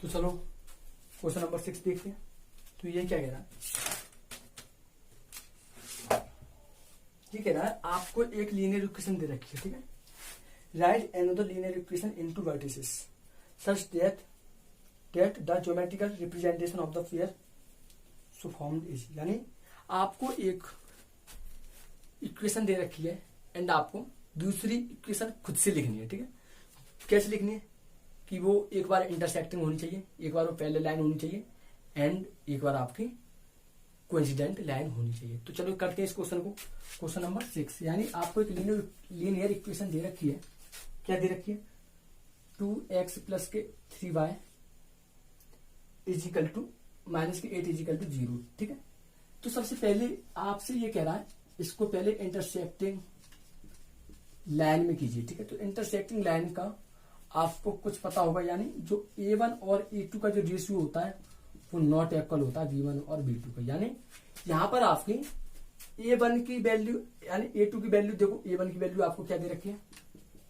तो चलो question number 6 देखते हैं। तो ये क्या कह रहा है, ये कह रहा है आपको एक लीनियर इक्वेशन दे रखी है, ठीक है। Right another linear equation into vertices such that the geometrical representation of the pair so formed is, यानी आपको एक इक्वेशन दे रखी है एंड आपको दूसरी इक्वेशन खुद से लिखनी है, ठीक है। कैसे लिखनी है कि वो एक बार इंटरसेक्टिंग होनी चाहिए, एक बार वो पैरेलल लाइन होनी चाहिए एंड एक बार आपकी कोइंसिडेंट लाइन होनी चाहिए। तो चलो करते हैं इस क्वेश्चन को। क्वेश्चन नंबर 6, यानी आपको एक लीनियर इक्वेशन दे रखी है। क्या दे रखी है, 2x प्लस के 3y इजिकल टू माइनस के 8 इजिकल टू 0, ठीक है। तो सबसे पहले आपसे ये कह रहा है इसको पहले इंटरसेक्टिंग लाइन में कीजिए, ठीक है। तो इंटरसेक्टिंग लाइन का आपको कुछ पता होगा, यानी जो a1 और a2 का जो रेशियो होता है वो नॉट इक्वल होता है b1 और b2 का। यानी यहां पर आपकी a1 की वैल्यू यानी a2 की वैल्यू देखो, a1 की वैल्यू आपको क्या दे रखी है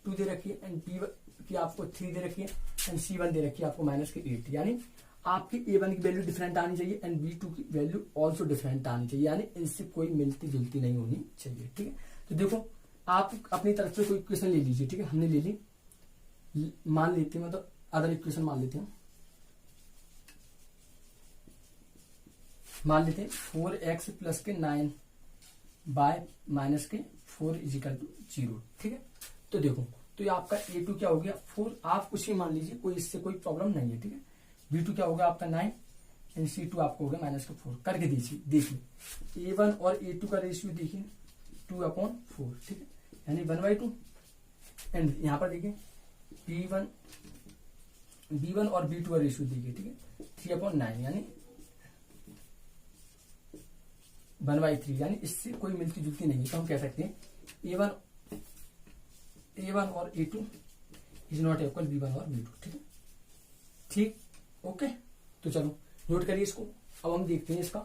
2 दे रखी है एंड b1 की आपको 3 दे रखी है एंड c1 दे रखी है आपको माइनस के 8। यानी आपकी a1 की वैल्यू डिफरेंट आनी चाहिए एंड b2 की वैल्यू ऑल्सो डिफरेंट आनी चाहिए, यानी इनसे कोई मिलती जुलती नहीं होनी चाहिए, ठीक है। तो देखो आप अपनी तरफ से कोई इक्वेशन ले लीजिए, ठीक है। हमने ले ली, मान लेते हैं, मतलब अदर इक्वेशन मान लेते हैं, मान लेते हैं 4x प्लस के 9 बाय माइनस के 4 इजिकल टू 0, ठीक है। तो देखो तो ये आपका a2 क्या हो गया 4, आप कुछ भी मान लीजिए, कोई इससे कोई प्रॉब्लम नहीं है, ठीक है। b2 क्या होगा आपका 9 एंड c2 आपको हो गया माइनस का 4। करके देखिए a1 और a2 का रेशियो देखिए 2/4, ठीक है, यानी 1/2 एंड यहां पर देखिए b1 और b2 का रेशियो देखिए, ठीक है 3/9 यानी 1/3, यानी इससे कोई मिलती जुलती नहीं है। तो हम कह सकते हैं a1 और a2 is not equal b1 और b2, ठीक है, ठीक, ओके। तो चलो नोट करिए इसको। अब हम देखते हैं इसका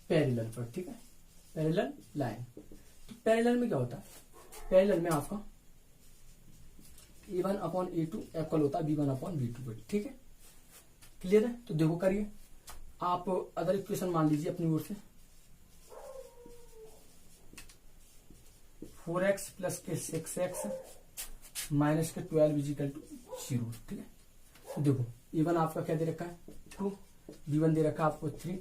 पैरेलल पर, ठीक है, पैरेलल लाइन। तो पैरेलल में क्या होता है, पैरेलल में आपका a1/a2 इक्वल होता है b1/b2 पर, ठीक है, क्लियर है। तो देखो करिए, आप अदर इक्वेशन मान लीजिए अपनी ओर से 4x प्लस के 6x माइनस के 12 इजिकल टू 0, ठीक है। तो देखो a1 आपका क्या दे रखा है 2, b1 दे रखा है आपको 3,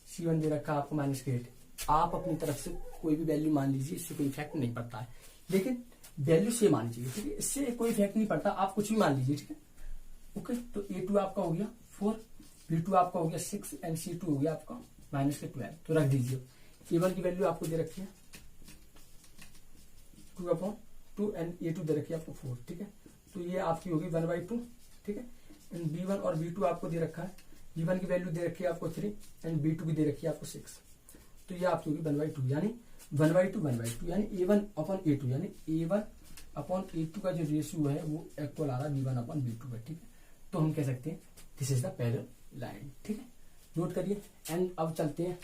c1 दे रखा है आपको माइनस के 8। आप अपनी तरफ से कोई भी वैल्यू मान लीजिए, इससे कोई इफेक्ट नहीं पड़ता है, लेकिन वैल्यू सेम आनी चाहिए, ठीक है, इससे कोई इफेक्ट नहीं पड़ता, आप कुछ भी मान लीजिए, ठीक है, ओके। तो a2 आपका हो गया 4, b2 आपका हो गया 6 एंड c2 हो गया आपका माइनस के 12। तो रख दीजिए, a1 की वैल्यू आपको दे रखी है 2/2 एंड a2 दे रखी है आपको 4, ठीक है। तो ये आपकी होगी 1/2, ठीक है, एंड b1 और b2 आपको दे रखा है, b1 की वैल्यू दे रखी है आपको 3 एंड b2 की दे रखी है आपको 6। तो ये आपकी होगी 1/2, यानी 1/2 यानी a1/a2, यानी a1/a2 का जो रेशियो है वो इक्वल आ रहा है b1/b2 का, ठीक है। तो हम कह सकते हैं this is the parallel line, ठीक है, नोट करिए। एंड अब चलते हैं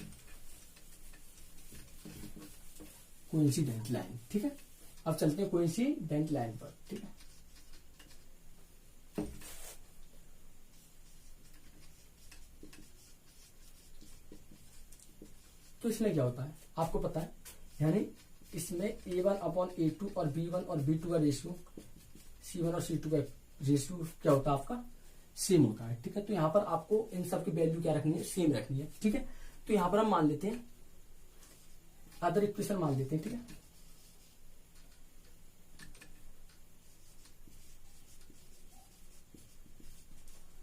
कोइंसिडेंट लाइन, ठीक है। अब चलते हैं कोइंसिडेंट लाइन पर, ठीक है। तो इसमें क्या होता है आपको पता है, यानी इसमें a1/a2 और b1 और b2 का रेशियो, c1 और c2 का रेशियो क्या होता है आपका सेम होता है, ठीक है। तो यहां पर आपको इन सब की वैल्यू क्या रखनी है, सेम रखनी है, ठीक है। तो यहां पर हम मान लेते हैं अदर इक्वेशन मान लेते हैं, ठीक है।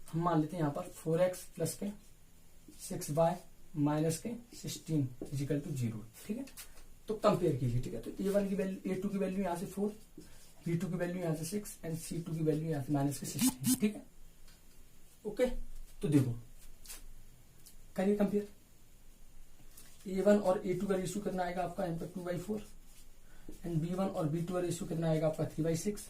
हम मान लेते हैं यहां पर 4x प्लस के 6y माइनस के 16 इजिकल टू 0, ठीक है। तो कंपेयर कीजिए, ठीक है। तो a1 की वैल्यू, a2 की वैल्यू यहां से 4, b2 की वैल्यू यहां से 6 एंड c2 की वैल्यू यहां से माइनस के 16, ठीक है, ओके। तो देखो करिए कंपेयर, a1 और a2 का रेशियो कितना आएगा आपका यहाँ पर 2/4 एंड b1 और b2 का रेशियो कितना आएगा आपका 3/6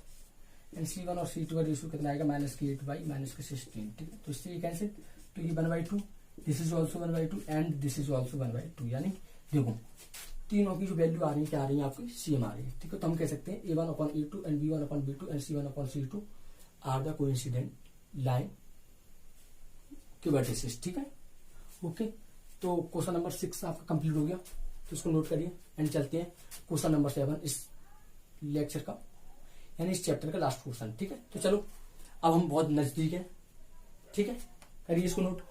एंड c1 और c2 का रेशियो कितना आएगा माइनस के 8/-16, ठीक है। तो इससे ये कैंसिल, तो ये 1/2, this is also 1/2 and this is also 1/2, यानी देखो तीनों की जो वैल्यू आ रही है क्या आ रही है आपकी सेम आ रही है, ठीक है। तो हम कह सकते हैं A1/A2 and B1/B2 and C1/C2 are the coincident line के वर्टिसेस, ठीक है। ओके, तो क्वेश्चन नंबर 6 आपका कंप्लीट हो गया, तो इसको नोट करिए एंड चलते हैं क्वेश्चन नंबर 7 इस लेक्चर का यानी इस चैप्टर का लास्ट क्वेश्चन, ठीक है। तो चलो अब हम बहुत नजदीक है, ठीक है, करिए इसको नोट।